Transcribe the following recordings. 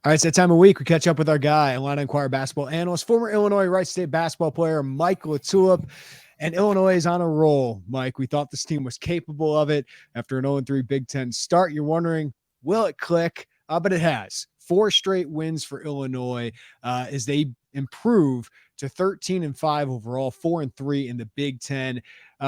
All right, it's that time of week. We catch up with our guy, Illini Inquirer basketball analyst, former Illinois Wright State basketball player, Mike LaTulip. And Illinois is on a roll, Mike. We thought this team was capable of it after an 0-3 Big Ten start. You're wondering, will it click? But it has. 4 straight wins for Illinois as they improve to 13-5 overall, 4-3 in the Big Ten.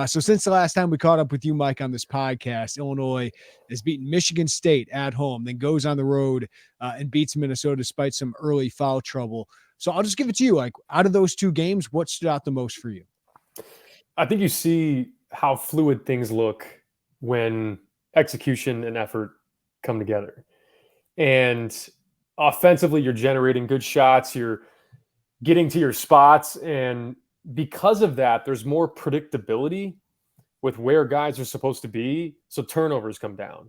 So since the last time we caught up with you, Mike, on this podcast, Illinois has beaten Michigan State at home, then goes on the road and beats Minnesota despite some early foul trouble. So I'll just give it to you. Like, out of those 2 games, what stood out the most for you? I think you see how fluid things look when execution and effort come together. And offensively, you're generating good shots. You're getting to your spots. And because of that, there's more predictability with where guys are supposed to be. So turnovers come down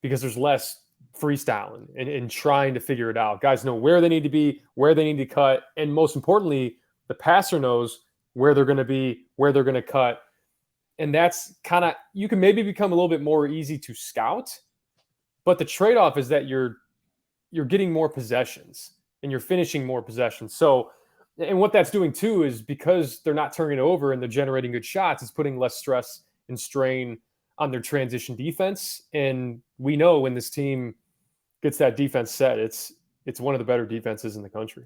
because there's less freestyling and trying to figure it out. Guys know where they need to be, where they need to cut. And most importantly, the passer knows where they're going to be, where they're going to cut. And that's kind of, you can maybe become a little bit more easy to scout, but the trade-off is that you're getting more possessions and you're finishing more possessions. So, and what that's doing too is because they're not turning it over and they're generating good shots, it's putting less stress and strain on their transition defense. And we know when this team gets that defense set, it's one of the better defenses in the country.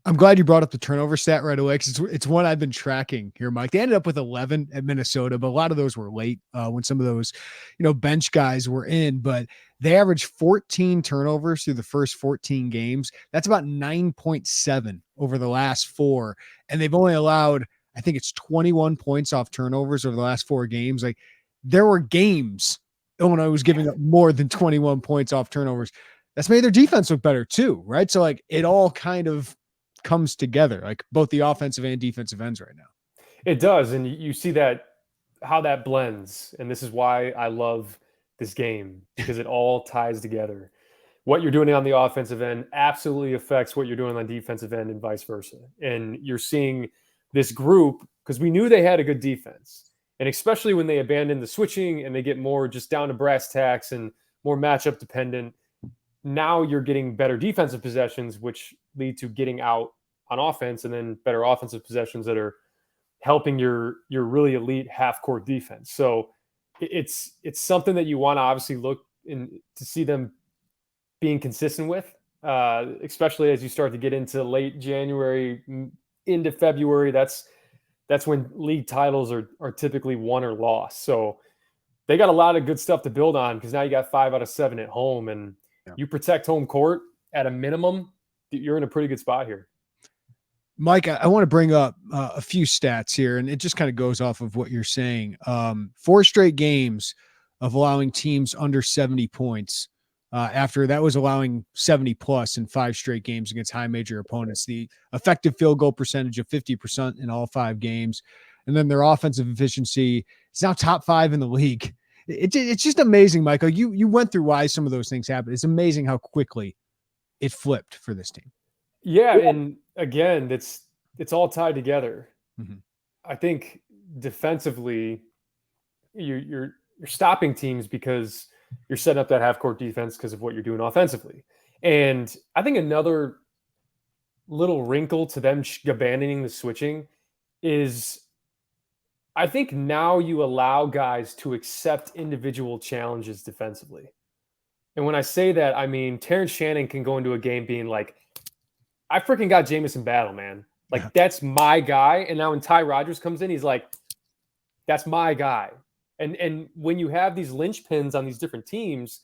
I'm glad you brought up the turnover stat right away because it's one I've been tracking here, Mike. They ended up with 11 at Minnesota, but a lot of those were late when some of those, bench guys were in. But they averaged 14 turnovers through the first 14 games. That's about 9.7 over the last 4. And they've only allowed, I think it's 21 points off turnovers over the last 4 games. Like, there were games Illinois was giving up more than 21 points off turnovers. That's made their defense look better too, right? So, like, it all kind of comes together, like both the offensive and defensive ends right now. It does. And you see that, how that blends. And this is why I love this game, because it all ties together. What you're doing on the offensive end absolutely affects what you're doing on the defensive end and vice versa. And you're seeing this group, because we knew they had a good defense. And especially when they abandon the switching and they get more just down to brass tacks and more matchup dependent, now you're getting better defensive possessions, which lead to getting out on offense, and then better offensive possessions that are helping your really elite half-court defense. So it's something that you want to obviously look in to see them being consistent with, especially as you start to get into late January into February. That's when league titles are typically won or lost. So they got a lot of good stuff to build on, because now you got 5 out of 7 at home, and you protect home court at a minimum, you're in a pretty good spot here. Mike, I want to bring up a few stats here, and it just kind of goes off of what you're saying. 4 straight games of allowing teams under 70 points. After that was allowing 70 plus in 5 straight games against high major opponents. The effective field goal percentage of 50% in all 5 games. And then their offensive efficiency is now top 5 in the league. It's just amazing, Michael. You went through why some of those things happened. It's amazing how quickly it flipped for this team. Yeah, and again, it's all tied together. Mm-hmm. I think defensively, you're stopping teams because you're setting up that half-court defense because of what you're doing offensively. And I think another little wrinkle to them abandoning the switching is, I think now you allow guys to accept individual challenges defensively. And when I say that, I mean Terrence Shannon can go into a game being like, I freaking got Jamison Battle, man. Like, that's my guy. And now when Ty Rodgers comes in, he's like, that's my guy. And when you have these linchpins on these different teams,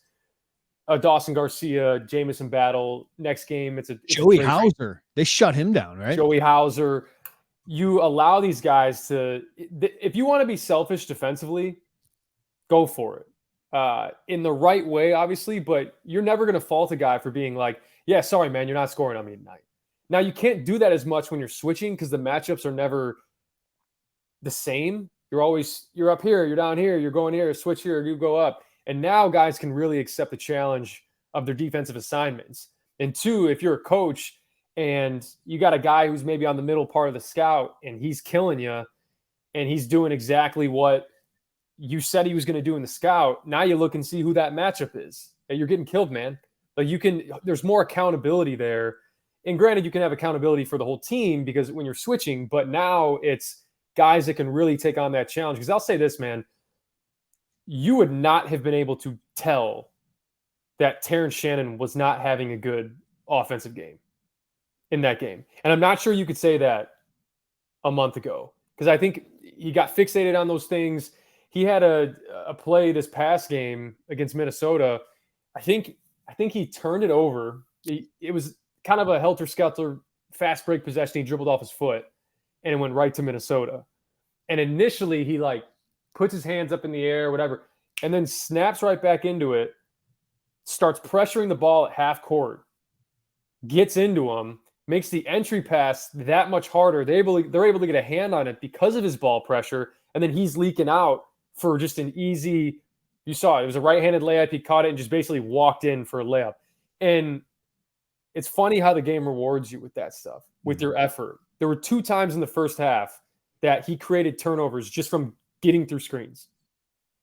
Dawson Garcia, Jamison Battle, next game, it's Joey Hauser. They shut him down, right? Joey Hauser. You allow these guys to, if you want to be selfish defensively, go for it. In the right way, obviously, but you're never going to fault a guy for being like, yeah, sorry, man, you're not scoring on me tonight. Now, you can't do that as much when you're switching, because the matchups are never the same. You're up here, you're down here, you're going here, switch here, you go up. And now guys can really accept the challenge of their defensive assignments. And 2, if you're a coach and you got a guy who's maybe on the middle part of the scout and he's killing you and he's doing exactly what you said he was going to do in the scout, now you look and see who that matchup is. And you're getting killed, man. Like there's more accountability there. And granted, you can have accountability for the whole team because when you're switching, but now it's guys that can really take on that challenge. Because I'll say this, man, you would not have been able to tell that Terrence Shannon was not having a good offensive game in that game. And I'm not sure you could say that a month ago because I think he got fixated on those things. He had a play this past game against Minnesota. I think he turned it over. It was kind of a helter-skelter fast break possession. He dribbled off his foot and it went right to Minnesota. And initially he like puts his hands up in the air, whatever, and then snaps right back into it, starts pressuring the ball at half court, gets into him, makes the entry pass that much harder. They're able to get a hand on it because of his ball pressure, and then he's leaking out for just an easy, you saw it was a right-handed layup. He caught it and just basically walked in for a layup. And it's funny how the game rewards you with that stuff, with your effort. There were 2 times in the first half that he created turnovers just from getting through screens.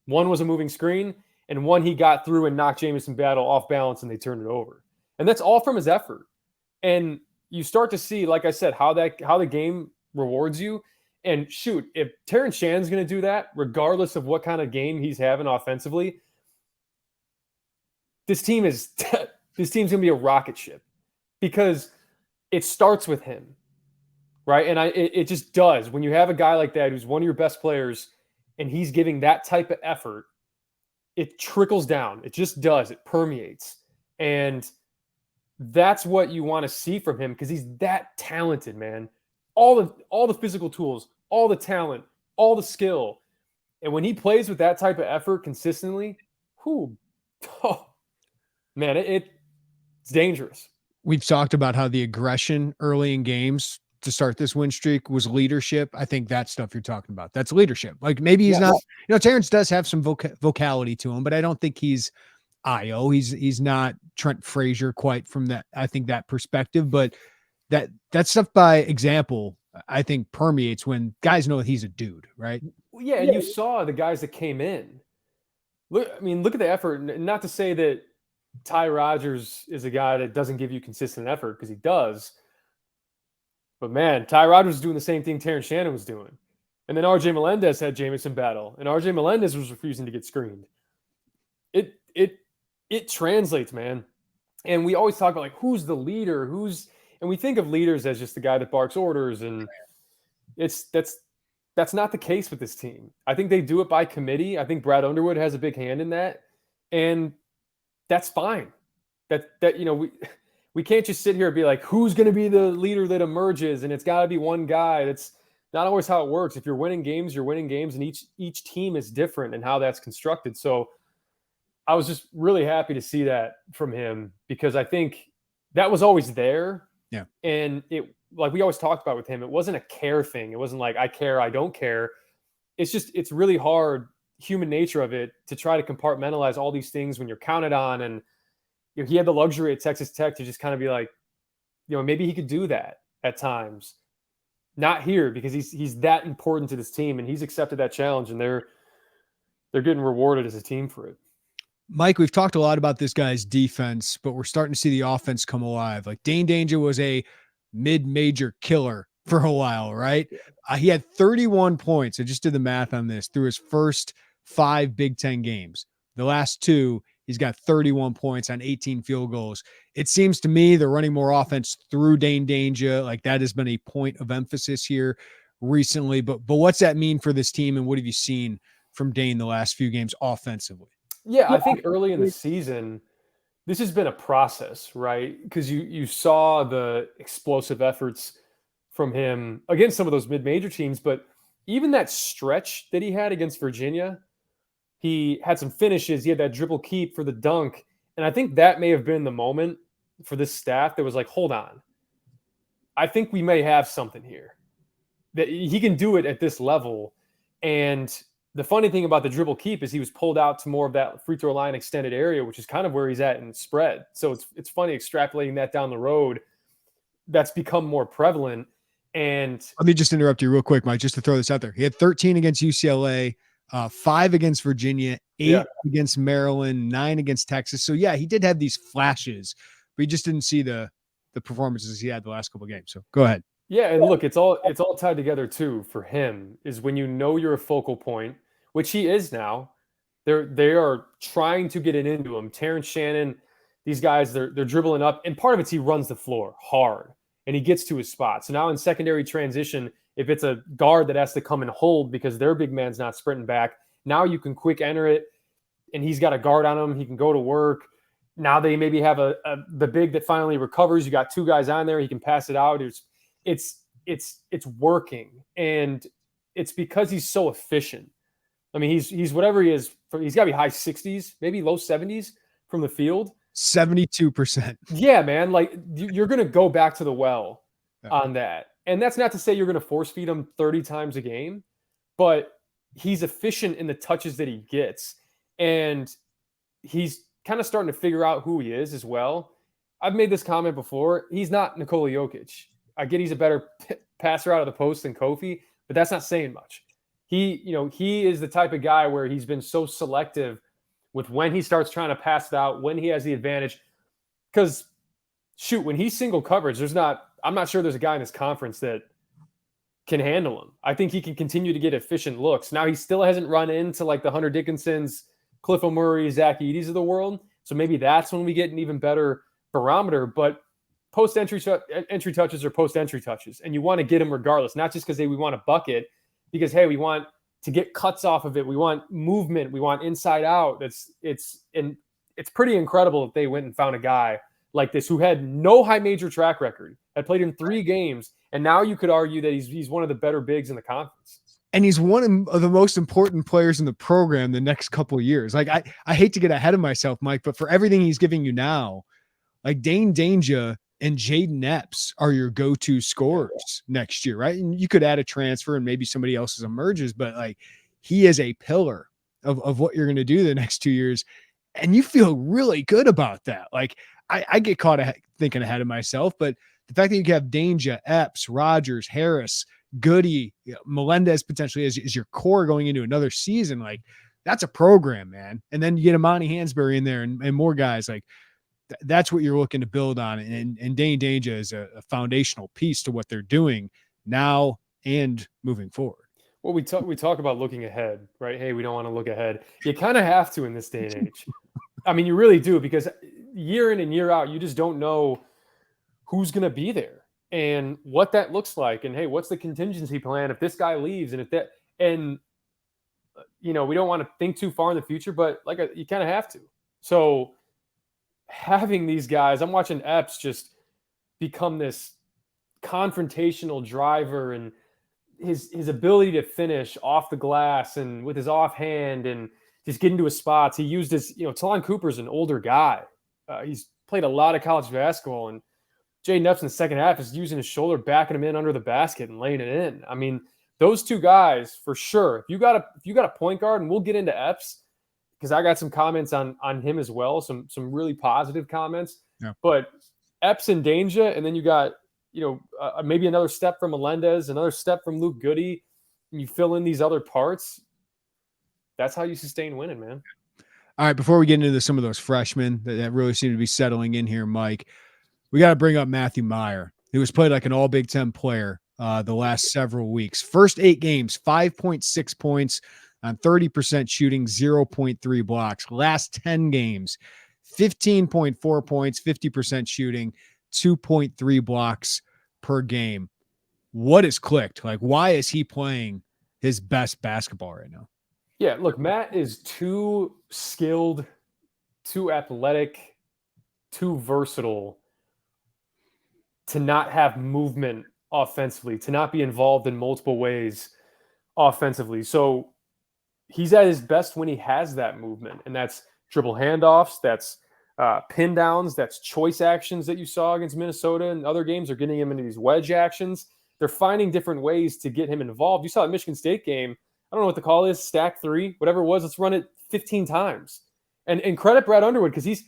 One was a moving screen, and one he got through and knocked Jamison Battle off balance, and they turned it over. And that's all from his effort. And you start to see, like I said, how the game rewards you. And shoot, if Terrence Shannon's going to do that, regardless of what kind of game he's having offensively, this team's going to be a rocket ship because it starts with him, right? And it just does. When you have a guy like that who's one of your best players and he's giving that type of effort, it trickles down. It just does. It permeates. And that's what you want to see from him because he's that talented, man. All the physical tools, all the talent, all the skill. And when he plays with that type of effort consistently, man, it's dangerous. We've talked about how the aggression early in games to start this win streak was leadership. I think that stuff you're talking about, that's leadership. Like maybe he's not, Terrence does have some vocality to him, but I don't think he's Io. He's not Trent Frazier quite from that. I think that perspective, but that stuff by example, I think permeates when guys know that he's a dude, right? Yeah. And you saw the guys that came in. Look at the effort. Not to say that Ty Rodgers is a guy that doesn't give you consistent effort because he does. But man, Ty Rodgers was doing the same thing Terrence Shannon was doing. And then RJ Melendez had Jamison Battle, and RJ Melendez was refusing to get screened. It translates, man. And we always talk about like who's the leader, and we think of leaders as just the guy that barks orders, and that's not the case with this team. I think they do it by committee. I think Brad Underwood has a big hand in that, and that's fine. We can't just sit here and be like, who's going to be the leader that emerges, and it's got to be one guy. That's not always how it works. If you're winning games, you're winning games, and each team is different in how that's constructed. So I was just really happy to see that from him because I think that was always there. Yeah. And it, like we always talked about with him, it wasn't a care thing. It wasn't like I care, I don't care. It's really hard, human nature of it, to try to compartmentalize all these things when you're counted on. And he had the luxury at Texas Tech to just kind of be like, maybe he could do that at times. Not here because he's that important to this team and he's accepted that challenge and they're getting rewarded as a team for it. Mike, we've talked a lot about this guy's defense, but we're starting to see the offense come alive. Like Dain Dainja was a mid-major killer for a while, right? He had 31 points. I just did the math on this through his first 5 Big Ten games. The last 2, he's got 31 points on 18 field goals. It seems to me they're running more offense through Dain Dainja. Like that has been a point of emphasis here recently. But what's that mean for this team, and what have you seen from Dain the last few games offensively? Yeah, I think early in the season, this has been a process, right? Because you saw the explosive efforts from him against some of those mid-major teams, but even that stretch that he had against Virginia, he had some finishes. He had that dribble keep for the dunk, and I think that may have been the moment for this staff that was like, hold on. I think we may have something here. That he can do it at this level, and the funny thing about the dribble keep is he was pulled out to more of that free throw line extended area, which is kind of where he's at in spread. So it's funny extrapolating that down the road. That's become more prevalent. And let me just interrupt you real quick, Mike, just to throw this out there. He had 13 against UCLA. 5 against Virginia, 8 Yeah. against Maryland, 9 against Texas. So yeah, he did have these flashes, but he just didn't see the performances he had the last couple of games. So go ahead. Yeah, and look, it's all tied together too for him is when you know you're a focal point, which he is now. They are trying to get it into him. Terrence Shannon, these guys, they're dribbling up, and part of it's he runs the floor hard and he gets to his spot. So now in secondary transition, if it's a guard that has to come and hold because their big man's not sprinting back, now you can quick enter it, and he's got a guard on him. He can go to work. Now they maybe have the big that finally recovers. You got 2 guys on there. He can pass it out. It's working, and it's because he's so efficient. I mean, he's whatever he is. He's got to be high 60s, maybe low 70s from the field. 72%. Yeah, man. Like you're going to go back to the well on that, and that's not to say you're going to force feed him 30 times a game, but he's efficient in the touches that he gets, and he's kind of starting to figure out who he is as well. I've made this comment before. He's not Nikola Jokic. I get he's a better passer out of the post than Kofi, but that's not saying much. He is the type of guy where he's been so selective with when he starts trying to pass it out, when he has the advantage. Because, shoot, when he's single coverage, I'm not sure there's a guy in this conference that can handle him. I think he can continue to get efficient looks. Now, he still hasn't run into like the Hunter Dickinsons, Cliff O'Murray, Zach Edey's of the world. So maybe that's when we get an even better barometer. But post-entry touches are post-entry touches, and you want to get them regardless, not just because we want a bucket, because, hey, we want to get cuts off of it. We want movement. We want inside out. It's pretty incredible that they went and found a guy like this who had no high major track record, had played in 3 games, and now you could argue that he's one of the better bigs in the conference. And he's one of the most important players in the program the next couple of years. Like I hate to get ahead of myself, Mike, but for everything he's giving you now, like Dain Dainja and Jaden Epps are your go-to scorers next year, right? And you could add a transfer and maybe somebody else's emerges, but like he is a pillar of what you're going to do the next 2 years. And you feel really good about that. Like I get caught thinking ahead of myself, but the fact that you have Dainja, Epps, Rogers, Harris, Goody, Melendez potentially is your core going into another season, like that's a program, man. And then you get Imani Hansberry in there and more guys, like that's what you're looking to build on. And Dain Dainja is a foundational piece to what they're doing now and moving forward. Well, we talk about looking ahead, right? Hey, we don't want to look ahead. You kind of have to in this day and age. I mean, you really do, because year in and year out, you just don't know who's going to be there and what that looks like. And hey, what's the contingency plan if this guy leaves? And we don't want to think too far in the future, but you kind of have to. So having these guys, I'm watching Epps just become this confrontational driver, and his ability to finish off the glass and with his offhand and just get into his spots. He used his, Talon Cooper's an older guy. He's played a lot of college basketball, and Jaden Epps in the second half is using his shoulder, backing him in under the basket and laying it in. I mean, those 2 guys for sure. If you got a point guard, and we'll get into Epps because I got some comments on him as well, some really positive comments. Yeah. But Epps and Dainja, and then you got maybe another step from Melendez, another step from Luke Goody, and you fill in these other parts. That's how you sustain winning, man. All right, before we get into some of those freshmen that really seem to be settling in here, Mike, we got to bring up Matthew Meyer, who has played like an all Big Ten player the last several weeks. First 8 games, 5.6 points on 30% shooting, 0.3 blocks. Last 10 games, 15.4 points, 50% shooting, 2.3 blocks per game. What has clicked? Like, why is he playing his best basketball right now? Yeah, look, Matt is too skilled, too athletic, too versatile to not have movement offensively, to not be involved in multiple ways offensively. So he's at his best when he has that movement, and that's dribble handoffs, that's pin downs, that's choice actions that you saw against Minnesota and other games. Are getting him into these wedge actions. They're finding different ways to get him involved. You saw the Michigan State game. I don't know what the call is, stack 3, whatever it was. Let's run it 15 times. And credit Brad Underwood, because he's,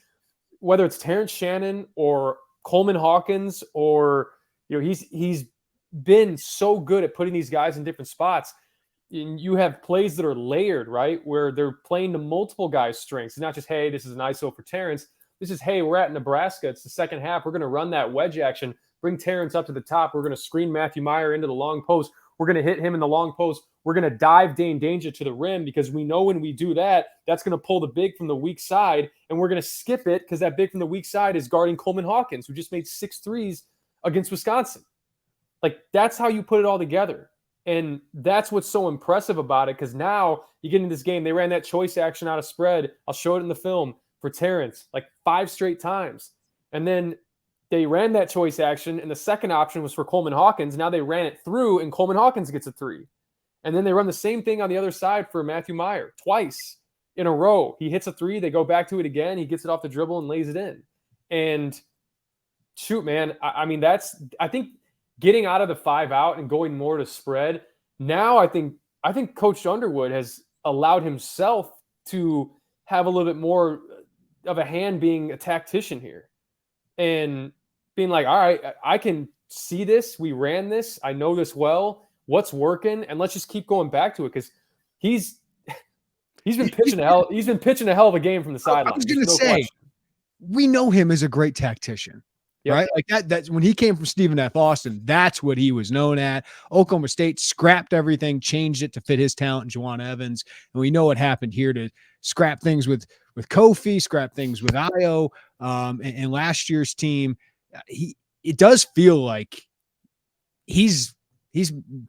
whether it's Terrence Shannon or Coleman Hawkins, or he's been so good at putting these guys in different spots. you have plays that are layered, right? Where they're playing to multiple guys' strengths. It's not just, hey, this is an ISO for Terrence. This is, hey, we're at Nebraska. It's the second half. We're going to run that wedge action, bring Terrence up to the top. We're going to screen Matthew Meyer into the long post. We're going to hit him in the long post. We're going to dive Dain Dainja to the rim because we know when we do that, that's going to pull the big from the weak side, and we're going to skip it because that big from the weak side is guarding Coleman Hawkins, who just made 6 threes against Wisconsin. Like, that's how you put it all together. And that's what's so impressive about it, because now you get in this game, they ran that choice action out of spread. I'll show it in the film for Terrence, like 5 straight times. And then they ran that choice action, and the second option was for Coleman Hawkins. Now they ran it through, and Coleman Hawkins gets a 3. And then they run the same thing on the other side for Matthew Meyer twice in a row. He hits a 3. They go back to it again. He gets it off the dribble and lays it in. And shoot, man, I mean, I think getting out of the 5 out and going more to spread. Now I think Coach Underwood has allowed himself to have a little bit more of a hand being a tactician here and being like, all right, I can see this. We ran this. I know this well. What's working? And let's just keep going back to it, because he's been pitching a hell of a game from the sideline. I was going to say, we know him as a great tactician. Yep. Right? Like that's when he came from Stephen F. Austin, that's what he was known at. Oklahoma State scrapped everything, changed it to fit his talent and Juwan Evans. And we know what happened here to scrap things with Kofi, scrap things with Io. And last year's team, it does feel like he's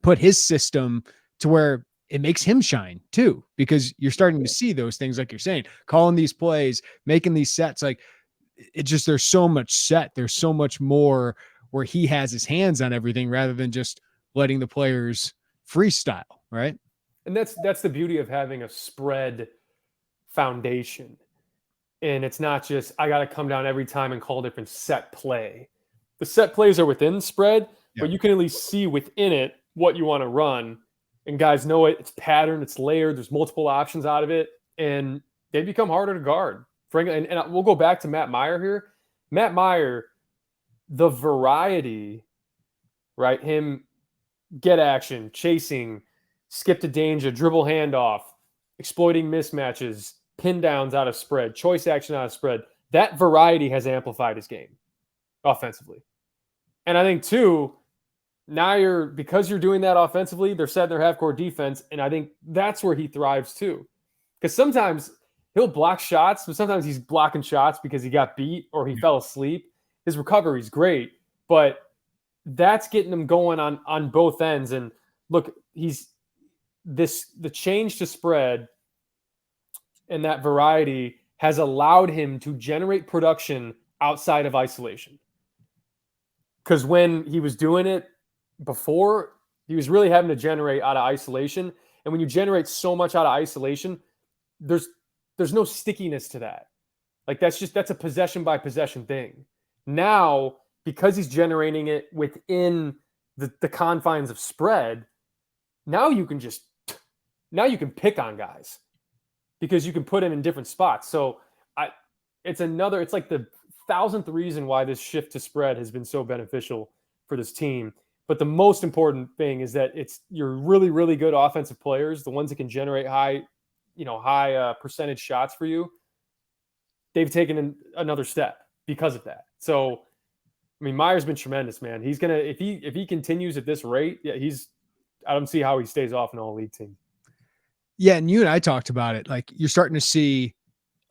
put his system to where it makes him shine too, because you're starting to see those things, like you're saying, calling these plays, making these sets. Like, it just, there's so much set. There's so much more where he has his hands on everything rather than just letting the players freestyle. Right. And that's the beauty of having a spread foundation. And it's not just, I got to come down every time and call a different set play. The set plays are within spread, but you can at least see within it what you want to run. And guys know it. It's patterned. It's layered. There's multiple options out of it. And they become harder to guard. And we'll go back to Matt Meyer here. Matt Meyer, the variety, right? Him get action, chasing, skip to Danger, dribble handoff, exploiting mismatches, pin downs out of spread, choice action out of spread. That variety has amplified his game offensively. And I think, too, now because you're doing that offensively, they're setting their half-court defense, and I think that's where he thrives, too. Because sometimes he'll block shots, but sometimes he's blocking shots because he got beat or he fell asleep. His recovery's great, but that's getting him going on both ends. And look, the change to spread and that variety has allowed him to generate production outside of isolation. Because when he was doing it before, he was really having to generate out of isolation. And when you generate so much out of isolation, there's no stickiness to that. Like, that's a possession by possession thing. Now, because he's generating it within the confines of spread, now you can pick on guys because you can put him in different spots. So it's like the 1,000th reason why this shift to spread has been so beneficial for this team. But the most important thing is that it's your really, really good offensive players, the ones that can generate high percentage shots for you. They've taken another step because of that. So, I mean, Meyer's been tremendous, man. He's gonna, if he continues at this rate, I don't see how he stays off an all-league team. Yeah, and you and I talked about it. Like, you're starting to see,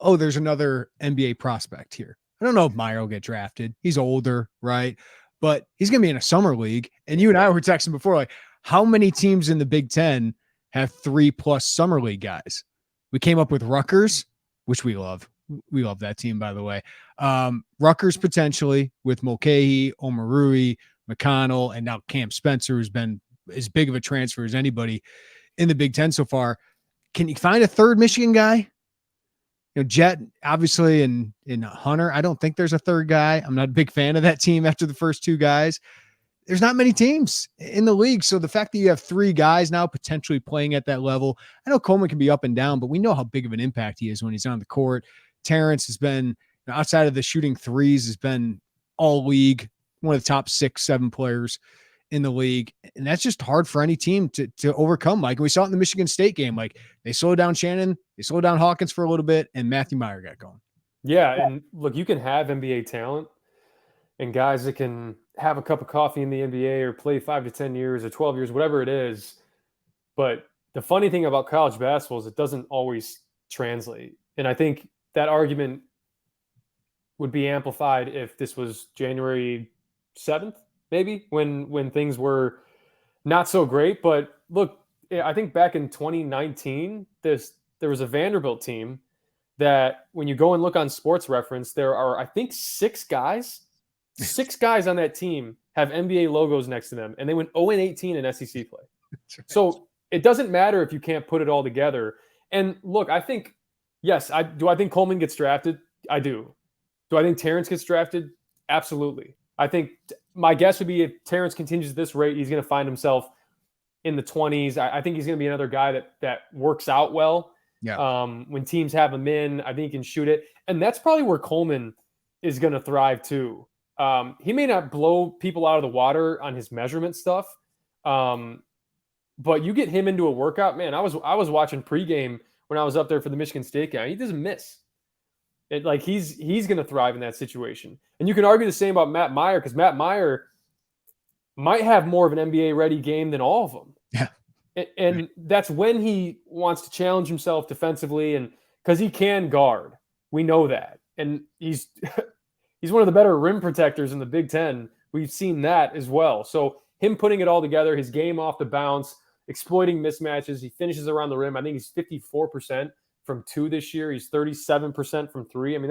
there's another NBA prospect here. I don't know if Meyer will get drafted. He's older, right? But he's going to be in a summer league. And you and I were texting before, like, how many teams in the Big Ten have 3+ summer league guys? We came up with Rutgers, which we love. We love that team, by the way. Rutgers potentially with Mulcahy, Omarui, McConnell, and now Cam Spencer, who's been as big of a transfer as anybody in the Big Ten so far. Can you find a third Michigan guy? Jet, obviously, and Hunter. I don't think there's a third guy. I'm not a big fan of that team after the first 2 guys. There's not many teams in the league. So the fact that you have 3 guys now potentially playing at that level, I know Coleman can be up and down, but we know how big of an impact he is when he's on the court. Terrence has been, outside of the shooting threes, has been all league, one of the top 6-7 players in the league. And that's just hard for any team to overcome, Mike. And we saw it in the Michigan State game. Like, they slowed down Shannon, they slowed down Hawkins for a little bit, and Matthew Meyer got going. Yeah, and look, you can have NBA talent and guys that can have a cup of coffee in the NBA or play 5 to 10 years or 12 years, whatever it is. But the funny thing about college basketball is it doesn't always translate. And I think that argument would be amplified if this was January 7th, maybe, when things were not so great. But look, I think back in 2019, there was a Vanderbilt team that when you go and look on Sports Reference, there are, I think, 6 guys on that team have NBA logos next to them, and they went 0-18 in SEC play. Right. So it doesn't matter if you can't put it all together. And look, I think, yes, I think Coleman gets drafted? I do. Do I think Terrence gets drafted? Absolutely. I think my guess would be if Terrence continues at this rate, he's going to find himself in the 20s. I think he's going to be another guy that works out well. Yeah. When teams have him in, I think he can shoot it. And that's probably where Coleman is going to thrive too. He may not blow people out of the water on his measurement stuff. But you get him into a workout, man. I was watching pregame when I was up there for the Michigan State game. He doesn't miss. He's going to thrive in that situation. And you can argue the same about Matt Meyer, because Matt Meyer might have more of an NBA-ready game than all of them. Yeah. And that's when he wants to challenge himself defensively, and because he can guard. We know that. And he's one of the better rim protectors in the Big Ten. We've seen that as well. So him putting it all together, his game off the bounce, exploiting mismatches, he finishes around the rim. I think he's 54% from 2 this year. He's 37% from 3. I mean,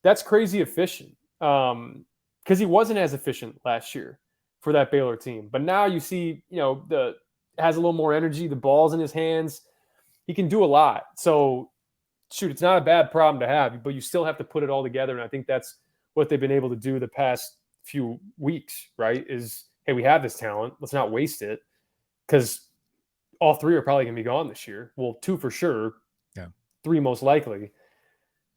that's crazy efficient, because he wasn't as efficient last year for that Baylor team. But now you see, has a little more energy. The ball's in his hands. He can do a lot. So, shoot, it's not a bad problem to have, but you still have to put it all together. And I think that's what they've been able to do the past few weeks, right? Is, hey, we have this talent. Let's not waste it, because all 3 are probably going to be gone this year. Well, 2 for sure. Yeah. 3 most likely.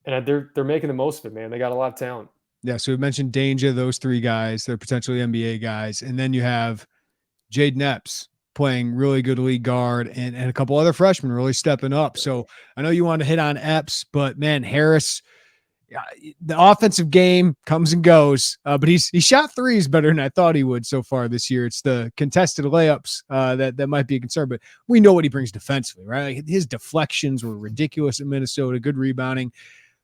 And they're making the most of it, man. They got a lot of talent. Yeah, so we mentioned Dainja, those 3 guys. They're potentially NBA guys. And then you have Jaden Epps playing really good league guard, and a couple other freshmen really stepping up. So I know you want to hit on Epps, but, man, Harris, the offensive game comes and goes, but he shot threes better than I thought he would so far this year. It's the contested layups that might be a concern, but we know what he brings defensively, right? Like, his deflections were ridiculous in Minnesota, good rebounding.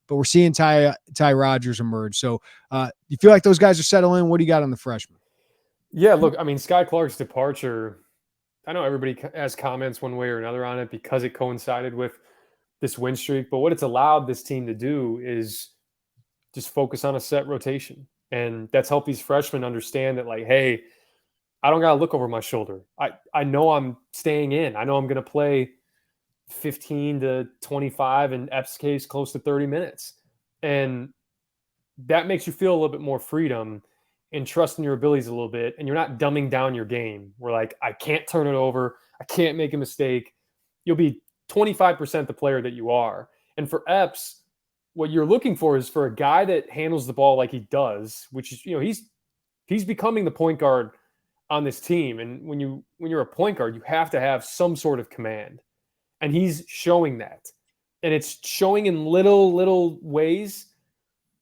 But we're seeing Ty Rodgers emerge. So you feel like those guys are settling? What do you got on the freshmen? Yeah, look, I mean, Sky Clark's departure, I know everybody has comments one way or another on it because it coincided with this win streak. But what it's allowed this team to do is just focus on a set rotation. And that's helped these freshmen understand that, like, hey, I don't got to look over my shoulder. I know I'm staying in. I know I'm going to play 15 to 25, in Epps' case, close to 30 minutes. And that makes you feel a little bit more freedom and trust in your abilities a little bit. And you're not dumbing down your game. We're like, I can't turn it over. I can't make a mistake. You'll be 25% the player that you are. And for Epps, what you're looking for is for a guy that handles the ball like he does, which is, he's becoming the point guard on this team. And when you're a point guard, you have to have some sort of command. And he's showing that. And it's showing in little ways.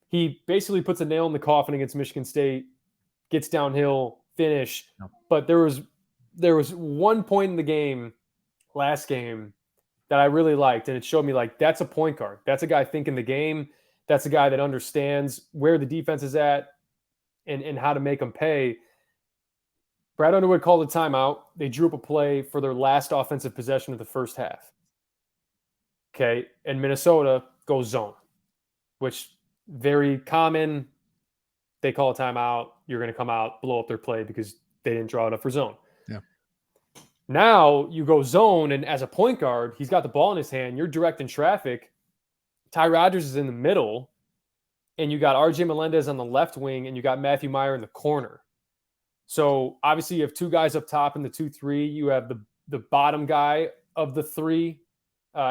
He basically puts a nail in the coffin against Michigan State, gets downhill, finish. No. But there was one point in the game, last game, that I really liked. And it showed me, like, that's a point guard. That's a guy thinking the game. That's a guy that understands where the defense is at and how to make them pay. Brad Underwood called a timeout. They drew up a play for their last offensive possession of the first half. Okay, and Minnesota goes zone, which very common. They call a timeout. You're going to come out, blow up their play because they didn't draw it up for zone. Yeah. Now you go zone, and as a point guard, he's got the ball in his hand. You're directing traffic. Ty Rodgers is in the middle, and you got RJ Melendez on the left wing, and you got Matthew Meyer in the corner. So obviously you have 2 guys up top in the 2-3. You have the bottom guy of the 3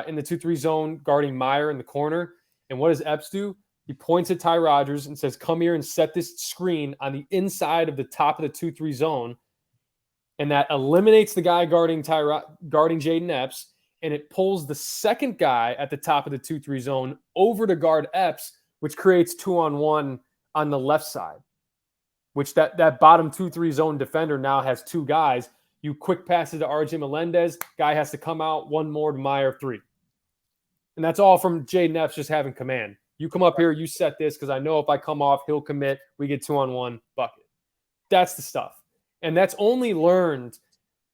in the 2-3 zone guarding Meyer in the corner. And what does Epps do? He points at Ty Rodgers and says, come here and set this screen on the inside of the top of the 2-3 zone. and that eliminates the guy guarding Jaden Epps, and it pulls the second guy at the top of the 2-3 zone over to guard Epps, which creates 2-on-1 on the left side, which that bottom 2-3 zone defender now has two guys. You quick pass it to RJ Melendez, guy has to come out, one more to Meyer, 3. And that's all from Jaden Epps just having command. You come up here, you set this, because I know if I come off, he'll commit. We get 2-on-1 bucket. That's the stuff. And that's only learned.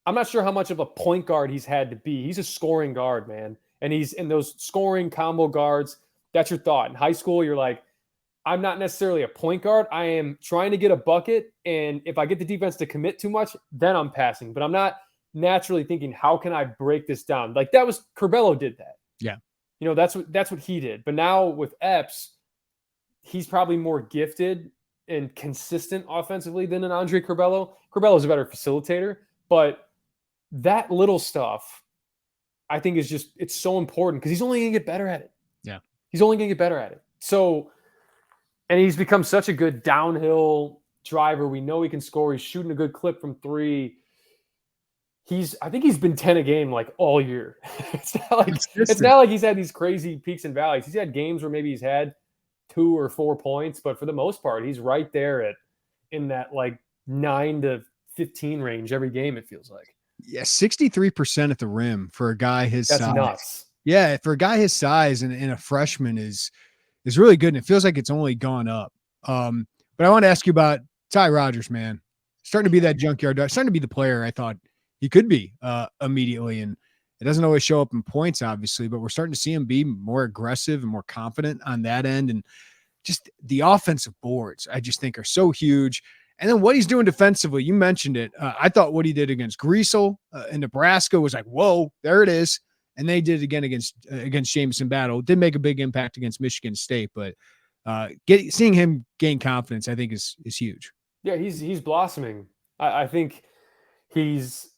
I'm not sure how much of a point guard he's had to be. He's a scoring guard, man. And he's in those scoring combo guards. That's your thought. In high school, you're like, I'm not necessarily a point guard. I am trying to get a bucket. And if I get the defense to commit too much, then I'm passing. But I'm not naturally thinking, how can I break this down? Like that was Curbelo did that. Yeah. You know, that's what he did. But now with Epps, he's probably more gifted and consistent offensively than an Andre Curbelo. Curbelo's a better facilitator, but that little stuff, I think is just, it's so important because he's only going to get better at it. Yeah. He's only going to get better at it. So, and he's become such a good downhill driver. We know he can score. He's shooting a good clip from 3. I think he's been 10 a game like all year. It's not like he's had these crazy peaks and valleys. He's had games where maybe he's had 2 or 4 points, but for the most part, he's right there in that like 9 to 15 range every game, it feels like. Yeah, 63% at the rim for a guy his size. That's nuts. Yeah, for a guy his size and a freshman is really good, and it feels like it's only gone up. But I want to ask you about Ty Rodgers, man. Starting to be that junkyard dog, starting to be the player I thought he could be immediately. And it doesn't always show up in points, obviously, but we're starting to see him be more aggressive and more confident on that end. And just the offensive boards, I just think are so huge. And then what he's doing defensively, you mentioned it. I thought what he did against Greasel in Nebraska was like, whoa, there it is. And they did it again against Jamison Battle. Did make a big impact against Michigan State, but seeing him gain confidence, I think is huge. Yeah, he's blossoming. I think he's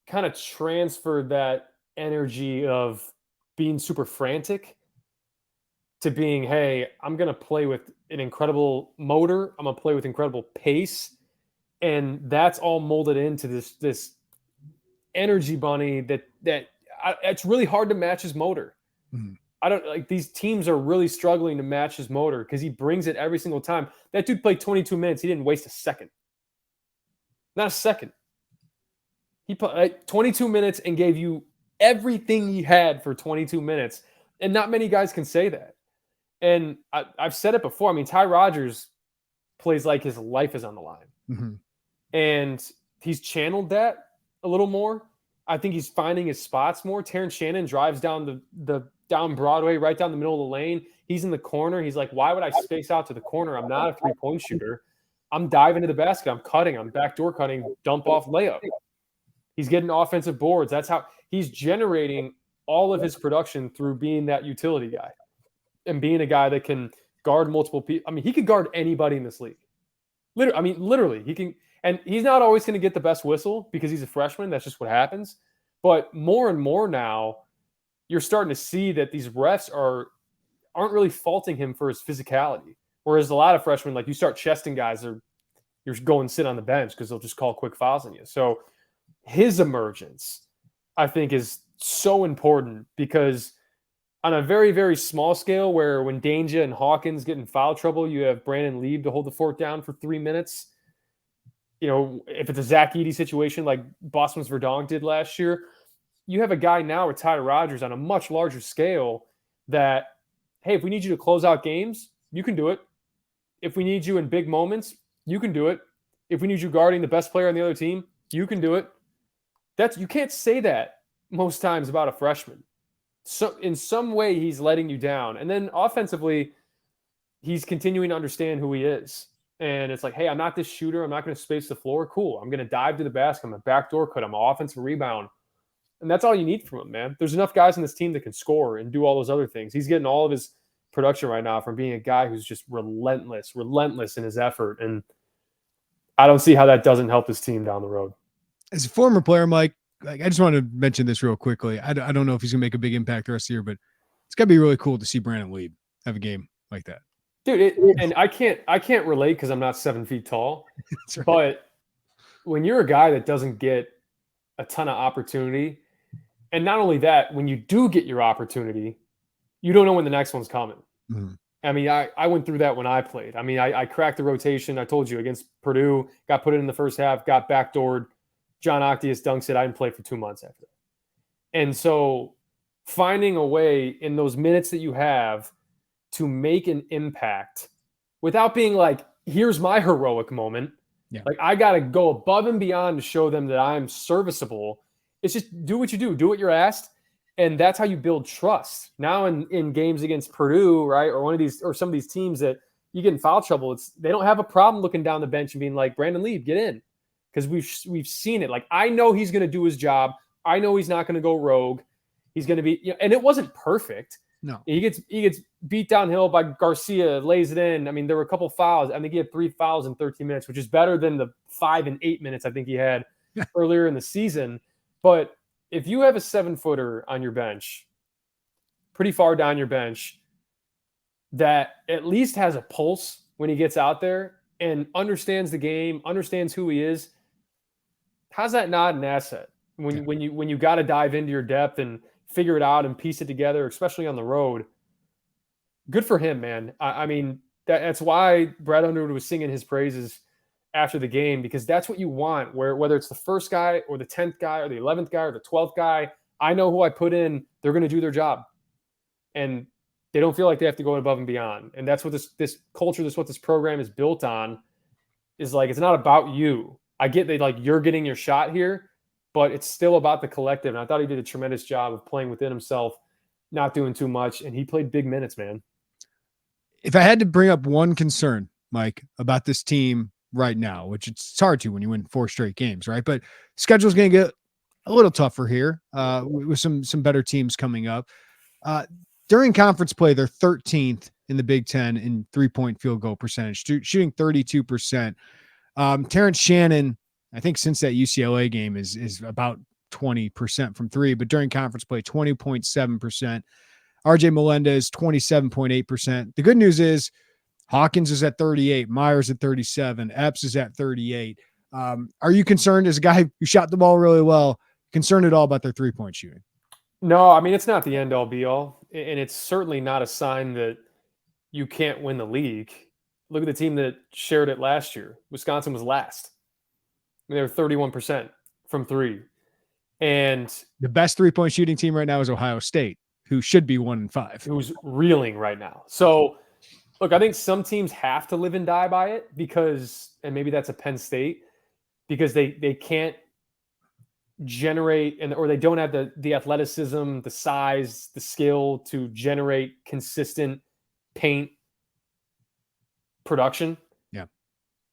kind of transferred that energy of being super frantic to being, hey, I'm going to play with an incredible motor. I'm going to play with incredible pace. And that's all molded into this energy bunny that it's really hard to match his motor. Mm-hmm. I don't like these teams are really struggling to match his motor because he brings it every single time. That dude played 22 minutes. He didn't waste a second. Not a second. He played 22 minutes and gave you everything he had for 22 minutes. And not many guys can say that. And I've said it before. I mean, Ty Rodgers plays like his life is on the line. Mm-hmm. And he's channeled that a little more. I think he's finding his spots more. Terrence Shannon drives down down Broadway, right down the middle of the lane. He's in the corner. He's like, why would I space out to the corner? I'm not a three-point shooter. I'm diving to the basket. I'm cutting. I'm backdoor cutting, dump off layup. He's getting offensive boards. That's how he's generating all of his production through being that utility guy and being a guy that can guard multiple people. I mean, he could guard anybody in this league. Literally, he can. And he's not always going to get the best whistle because he's a freshman. That's just what happens. But more and more now, you're starting to see that these refs aren't really faulting him for his physicality. Whereas a lot of freshmen, like you start chesting guys, you're going and sit on the bench because they'll just call quick fouls on you. So his emergence, I think, is so important because on a very, very small scale where when Dainja and Hawkins get in foul trouble, you have Brandon Lieb to hold the fort down for 3 minutes. You know, if it's a Zach Edey situation like Boston's Verdonk did last year, you have a guy now with Ty Rodgers on a much larger scale that, hey, if we need you to close out games, you can do it. If we need you in big moments, you can do it. If we need you guarding the best player on the other team, you can do it. You can't say that most times about a freshman. So in some way, he's letting you down. And then offensively, he's continuing to understand who he is. And it's like, hey, I'm not this shooter. I'm not going to space the floor. Cool. I'm going to dive to the basket. I'm a backdoor cut. I'm an offensive rebound. And that's all you need from him, man. There's enough guys in this team that can score and do all those other things. He's getting all of his production right now from being a guy who's just relentless in his effort. And I don't see how that doesn't help his team down the road. As a former player, Mike, I just want to mention this real quickly. I don't know if he's going to make a big impact the rest of the year, but it's got to be really cool to see Brandon Lieb have a game like that. Dude, and I can't relate because I'm not 7 feet tall. That's right. But when you're a guy that doesn't get a ton of opportunity, and not only that, when you do get your opportunity, you don't know when the next one's coming. Mm-hmm. I mean, I went through that when I played. I mean, I cracked the rotation. I told you against Purdue, got put in the first half, got backdoored. John Octius dunks it. I didn't play for 2 months after that. And so finding a way in those minutes that you have to make an impact without being like, here's my heroic moment. Yeah. Like, I got to go above and beyond to show them that I'm serviceable. It's just do what you do what you're asked. And that's how you build trust. Now in games against Purdue, right, or one of these, or some of these teams that you get in foul trouble, they don't have a problem looking down the bench and being like, Brandon Lee, get in, because we've seen it. Like, I know he's going to do his job. I know he's not going to go rogue. He's going to be, and it wasn't perfect. No, he gets beat downhill by Garcia, lays it in. I mean, there were a couple fouls. I think he had 3 fouls in 13 minutes, which is better than the 5 and 8 minutes I think he had earlier in the season. But if you have a 7-footer on your bench, pretty far down your bench, that at least has a pulse when he gets out there and understands the game, understands who he is, how's that not an asset? When you got to dive into your depth and figure it out and piece it together, especially on the road, good for him, man. I mean, that's why Brad Underwood was singing his praises after the game, because that's what you want, whether it's the first guy or the 10th guy or the 11th guy or the 12th guy, I know who I put in, they're going to do their job. And they don't feel like they have to go above and beyond. And that's what this culture, what this program is built on, is like, it's not about you. I get that, like, you're getting your shot here, but it's still about the collective. And I thought he did a tremendous job of playing within himself, not doing too much. And he played big minutes, man. If I had to bring up one concern, Mike, about this team right now, which it's hard to when you win 4 straight games, right? But schedule's going to get a little tougher here with some better teams coming up. During conference play, they're 13th in the Big Ten in 3-point field goal percentage, shooting 32%. Terrence Shannon, I think since that UCLA game is about 20% from 3, but during conference play, 20.7%. RJ Melendez, 27.8%. The good news is Hawkins is at 38, Myers at 37, Epps is at 38. Are you concerned, as a guy who shot the ball really well, concerned at all about their 3-point shooting? No, I mean, it's not the end all be all. And it's certainly not a sign that you can't win the league. Look at the team that shared it last year. Wisconsin was last. I mean, they were 31% from 3. And the best 3-point shooting team right now is Ohio State, who should be 1-5. Who's reeling right now. So, look, I think some teams have to live and die by it because, and maybe that's a Penn State, because they can't generate or they don't have the athleticism, the size, the skill to generate consistent paint production. Yeah.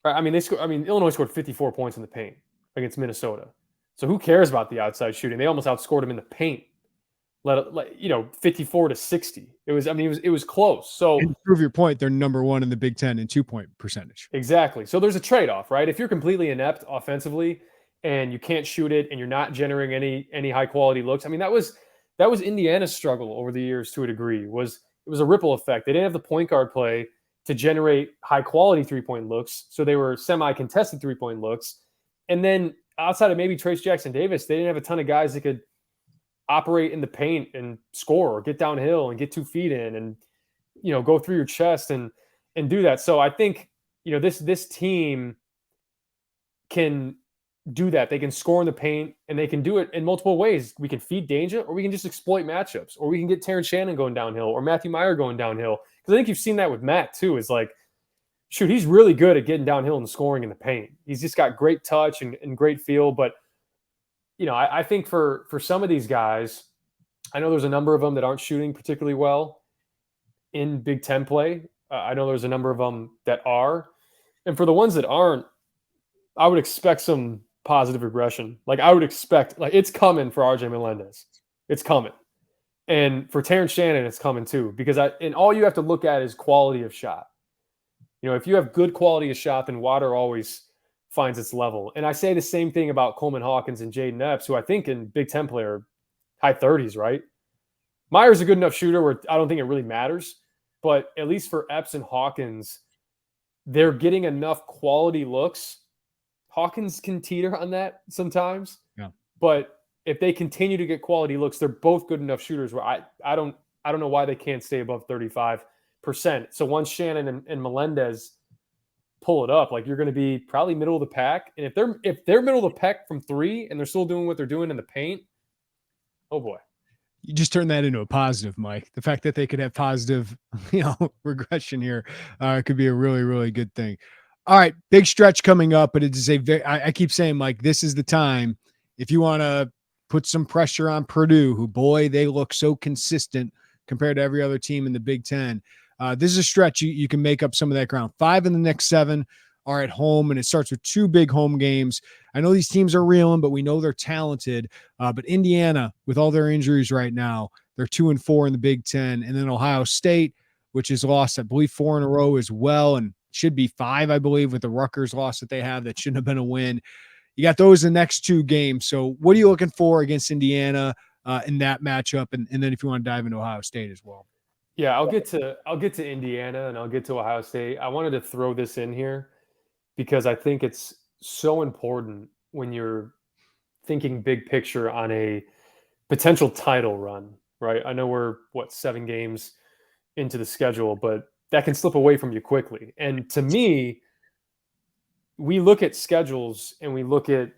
I mean, Illinois scored 54 points in the paint against Minnesota. So who cares about the outside shooting? They almost outscored them in the paint. 54-60. It was close. So, and to prove your point, they're number 1 in the Big Ten in 2-point percentage. Exactly. So there's a trade-off, right? If you're completely inept offensively and you can't shoot it and you're not generating any high quality looks. I mean, that was Indiana's struggle over the years to a degree. It was a ripple effect. They didn't have the point guard play to generate high quality 3-point looks. So they were semi-contested 3-point looks. And then outside of maybe Trace Jackson Davis, they didn't have a ton of guys that could operate in the paint and score or get downhill and get 2 feet in and, go through your chest and do that. So I think, this team can do that. They can score in the paint and they can do it in multiple ways. We can feed Dainja, or we can just exploit matchups, or we can get Terrence Shannon going downhill or Matthew Meyer going downhill. Because I think you've seen that with Matt too. Is like, shoot, he's really good at getting downhill and scoring in the paint. He's just got great touch and great feel. But I think for some of these guys, I know there's a number of them that aren't shooting particularly well in Big Ten play. I know there's a number of them that are. And for the ones that aren't, I would expect some positive regression. Like, I would expect, it's coming for RJ Melendez. It's coming. And for Terrence Shannon, it's coming too. Because all you have to look at is quality of shot. If you have good quality of shot, then water always finds its level. And I say the same thing about Coleman Hawkins and Jaden Epps, who I think in Big Ten play are high 30s, right? Meyer's a good enough shooter where I don't think it really matters. But at least for Epps and Hawkins, they're getting enough quality looks. Hawkins can teeter on that sometimes. Yeah. But if they continue to get quality looks, they're both good enough shooters where I don't know why they can't stay above 35%. So once Shannon and Melendez pull it up, like, you're going to be probably middle of the pack. And if they're middle of the pack from three and they're still doing what they're doing in the paint, oh boy. You just turn that into a positive, Mike. The fact that they could have positive, regression here could be a really, really good thing. All right, big stretch coming up, but it is I keep saying, Mike, this is the time if you want to put some pressure on Purdue, who, boy, they look so consistent compared to every other team in the Big Ten. This is a stretch you can make up some of that ground. 5 in the next 7 are at home, and it starts with 2 big home games. I know these teams are reeling, but we know they're talented. But Indiana, with all their injuries right now, they're 2-4 in the Big Ten. And then Ohio State, which has lost, I believe, 4 in a row as well, and should be 5, I believe, with the Rutgers loss that they have. That shouldn't have been a win. You got those in the next 2 games. So what are you looking for against Indiana in that matchup? And then if you want to dive into Ohio State as well. Yeah, I'll get to Indiana and I'll get to Ohio State. I wanted to throw this in here because I think it's so important when you're thinking big picture on a potential title run, right? I know we're 7 games into the schedule, but that can slip away from you quickly. And to me, we look at schedules and we look at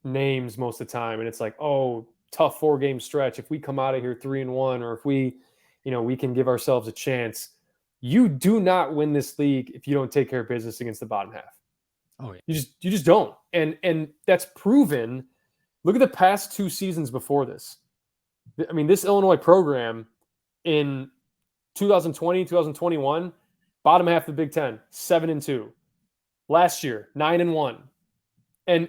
names most of the time, and it's like, oh, tough 4-game stretch. If we come out of here 3-1, or if we can give ourselves a chance. You do not win this league if you don't take care of business against the bottom half. Oh, yeah. You just don't. And that's proven. Look at the past 2 seasons before this. I mean, this Illinois program in 2020, 2021, bottom half of the Big Ten, 7-2. Last year, 9-1. And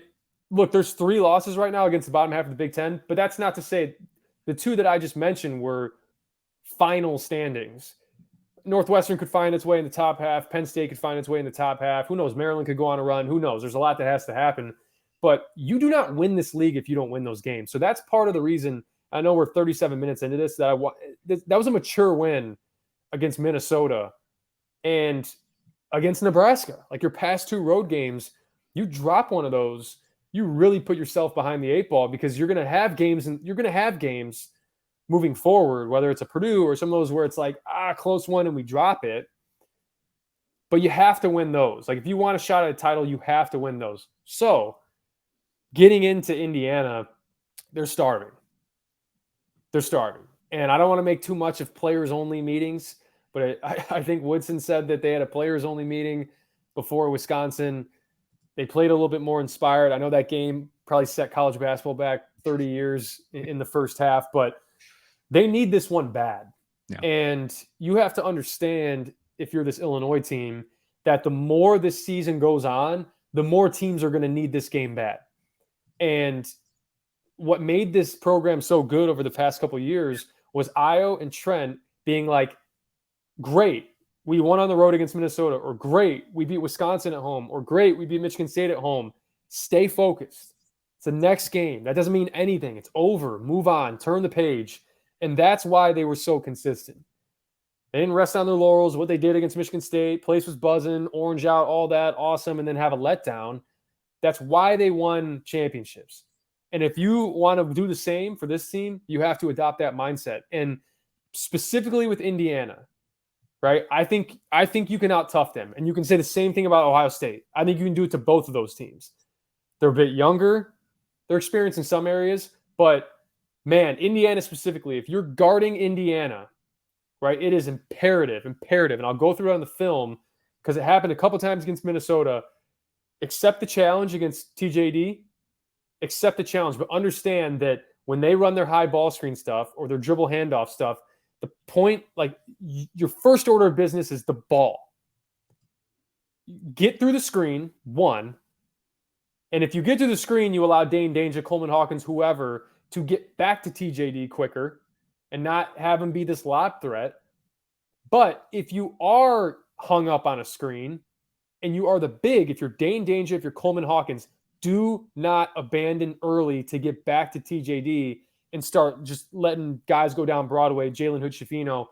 look, there's 3 losses right now against the bottom half of the Big Ten, but that's not to say the 2 that I just mentioned were final standings. Northwestern could find its way in the top half. Penn State could find its way in the top half. Who knows? Maryland could go on a run. Who knows? There's a lot that has to happen. But you do not win this league if you don't win those games. So that's part of the reason. I know we're 37 minutes into this. That was a mature win against Minnesota and against Nebraska. Like, your past 2 road games, you drop one of those, you really put yourself behind the 8 ball, because you're going to have games, and you're going to have games moving forward, whether it's a Purdue or some of those where it's like, close one and we drop it. But you have to win those. Like, if you want a shot at a title, you have to win those. So getting into Indiana, they're starving. They're starving. And I don't want to make too much of players-only meetings, but I think Woodson said that they had a players-only meeting before Wisconsin. They played a little bit more inspired. I know that game probably set college basketball back 30 years in the first half, but they need this one bad. Yeah. And you have to understand, if you're this Illinois team, that the more this season goes on, the more teams are going to need this game bad. And what made this program so good over the past couple of years was Io and Trent being like, great, we won on the road against Minnesota, or great, we beat Wisconsin at home, or great, we beat Michigan State at home. Stay focused. It's the next game. That doesn't mean anything. It's over. Move on. Turn the page. And that's why they were so consistent. They didn't rest on their laurels. What they did against Michigan State, place was buzzing, orange out, all that, awesome, and then have a letdown. That's why they won championships. And if you want to do the same for this team, you have to adopt that mindset. And specifically with Indiana, right? I think you can out-tough them. And you can say the same thing about Ohio State. I think you can do it to both of those teams. They're a bit younger. They're experienced in some areas. But, man, Indiana specifically, if you're guarding Indiana, right, it is imperative. And I'll go through it on the film because it happened a couple times against Minnesota. Accept the challenge against TJD. Accept the challenge, but understand that when they run their high ball screen stuff or their dribble handoff stuff, the point, like, your first order of business is the ball. Get through the screen, one. And if you get to the screen, you allow Dain Danger, Coleman Hawkins, whoever, to get back to TJD quicker and not have him be this lob threat. But if you are hung up on a screen and you are the big, if you're Dain Danger, if you're Coleman Hawkins, do not abandon early to get back to TJD and start just letting guys go down Broadway, Jalen Hood-Schifino,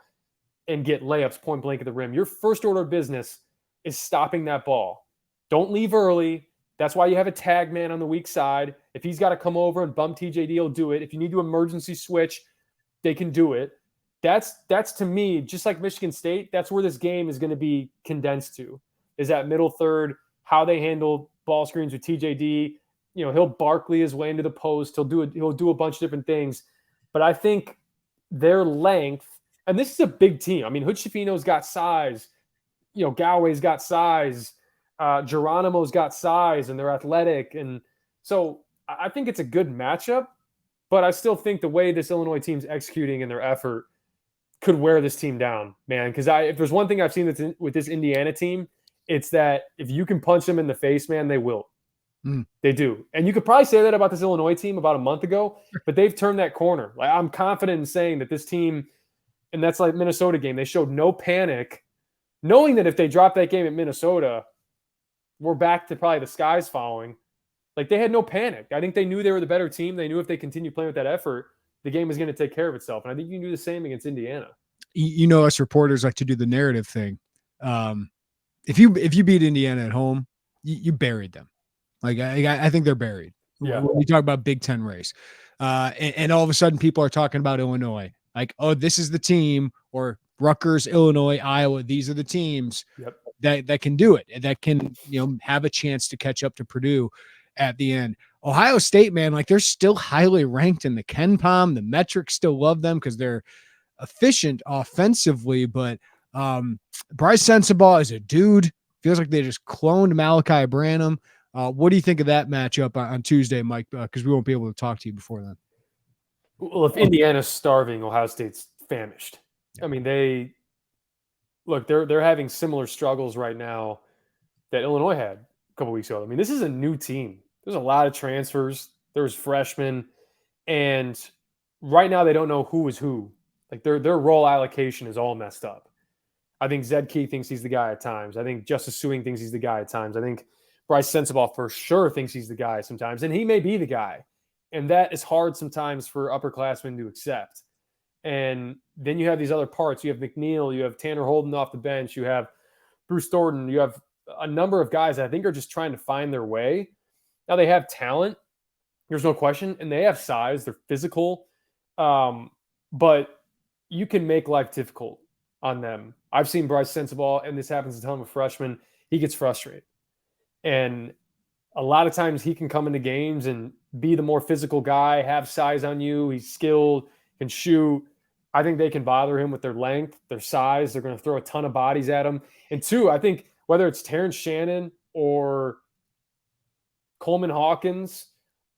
and get layups point blank at the rim. Your first order of business is stopping that ball. Don't leave early. That's why you have a tag man on the weak side. If he's got to come over and bump TJD, he'll do it. If you need to emergency switch, they can do it. That's to me, just like Michigan State, that's where this game is going to be condensed to, is that middle third, how they handle ball screens with TJD. He'll Barkley his way into the post. He'll do a bunch of different things. But I think their length, and this is a big team. I mean, Hood Schifino's got size. Galway's got size. Geronimo's got size, and they're athletic. And so I think it's a good matchup, but I still think the way this Illinois team's executing and their effort could wear this team down, man. Because if there's one thing I've seen with this Indiana team, it's that if you can punch them in the face, man, they will. They do. And you could probably say that about this Illinois team about a month ago, but they've turned that corner. Like, I'm confident in saying that this team, and that's like Minnesota game, they showed no panic, knowing that if they drop that game at Minnesota, we're back to probably the skies falling. Like, they had no panic. I think they knew they were the better team. They knew if they continue playing with that effort, the game was going to take care of itself. And I think you can do the same against Indiana. Us reporters like to do the narrative thing. If you beat Indiana at home, you buried them. Like, I think they're buried. Yeah. When we talk about Big Ten race. And all of a sudden people are talking about Illinois. Like, oh, this is the team, or Rutgers, Illinois, Iowa. These are the teams that can do it, and that can, have a chance to catch up to Purdue at the end. Ohio State, man, like, they're still highly ranked in the KenPom. The metrics still love them because they're efficient offensively, but Bryce Sensabaugh is a dude. Feels like they just cloned Malachi Branham. What do you think of that matchup on Tuesday, Mike? Because we won't be able to talk to you before then. Well, if Indiana's starving, Ohio State's famished. I mean, they're having similar struggles right now that Illinois had a couple weeks ago. I mean, this is a new team. There's a lot of transfers. There's freshmen, and right now they don't know who is who. Like, their role allocation is all messed up. I think Zed Key thinks he's the guy at times. I think Justice Suing thinks he's the guy at times. I think Bryce Sensabaugh for sure thinks he's the guy sometimes, and he may be the guy. And that is hard sometimes for upperclassmen to accept. And then you have these other parts. You have McNeil, you have Tanner Holden off the bench, you have Bruce Thornton, you have a number of guys that I think are just trying to find their way. Now, they have talent, there's no question, and they have size, they're physical, but you can make life difficult on them. I've seen Bryce Sensabaugh, and this happens a ton with freshmen, he gets frustrated. And a lot of times he can come into games and be the more physical guy, have size on you, he's skilled, can shoot. I think they can bother him with their length, their size. They're going to throw a ton of bodies at him. And two, I think whether it's Terrence Shannon or Coleman Hawkins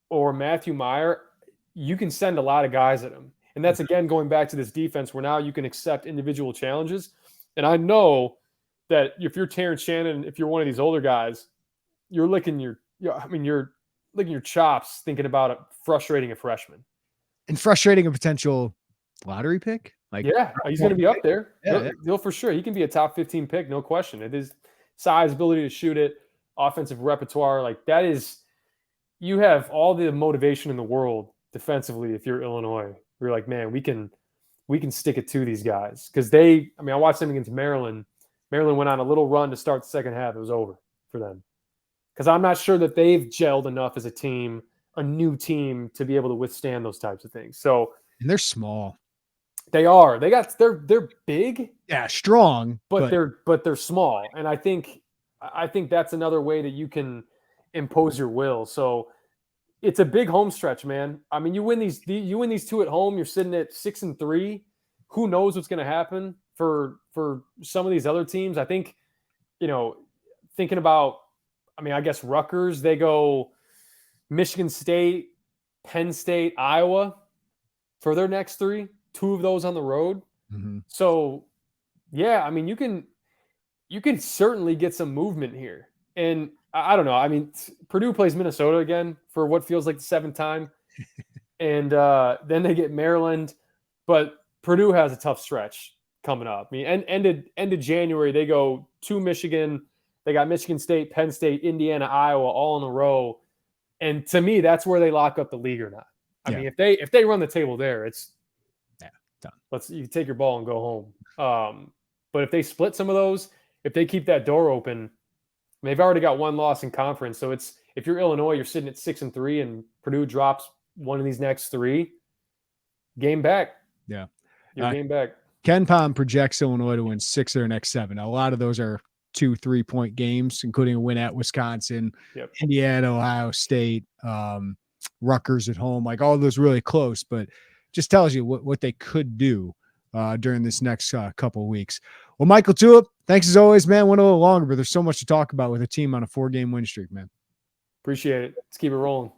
or Matthew Meyer, you can send a lot of guys at him. And that's, again, going back to this defense where now you can accept individual challenges. And I know that if you're Terrence Shannon, if you're one of these older guys, you're licking your chops thinking about frustrating a freshman. And frustrating a potential lottery pick? He's going to be up there. Yeah. He'll for sure. He can be a top 15 pick, no question. It is size, ability to shoot it, offensive repertoire. Like, that is, you have all the motivation in the world defensively if you're Illinois. You're like, man, we can stick it to these guys. Because I watched them against Maryland. Maryland went on a little run to start the second half. It was over for them. Because I'm not sure that they've gelled enough as a team, a new team, to be able to withstand those types of things. So, and they're small. They are. They're big. Yeah, strong, but they're small. And I think that's another way that you can impose your will. So it's a big home stretch, man. I mean, you win these two at home, you're sitting at 6-3. Who knows what's going to happen for some of these other teams? I think, thinking about, I guess Rutgers, they go Michigan State, Penn State, Iowa for their next three, 2 of those on the road. Mm-hmm. So, yeah, you can certainly get some movement here. And I don't know. Purdue plays Minnesota again for what feels like the 7th time. And then they get Maryland. But Purdue has a tough stretch coming up. End of January, they go to Michigan. They got Michigan State, Penn State, Indiana, Iowa, all in a row. And to me, that's where they lock up the league or not. If they run the table there, it's done. You take your ball and go home. But if they split some of those, if they keep that door open, they've already got one loss in conference. So it's if you're Illinois, you're sitting at 6-3, and Purdue drops one of these next 3, game back. Yeah. Your game back. Ken Pom projects Illinois to win 6 of their next 7. Now, a lot of those are 2-3-point games, including a win at Wisconsin, Indiana, Ohio State, Rutgers at home, like all those really close, but just tells you what they could do during this next couple of weeks. Well, Mike LaTulip, thanks as always, man. Went a little longer, but there's so much to talk about with a team on a 4-game win streak, man. Appreciate it. Let's keep it rolling.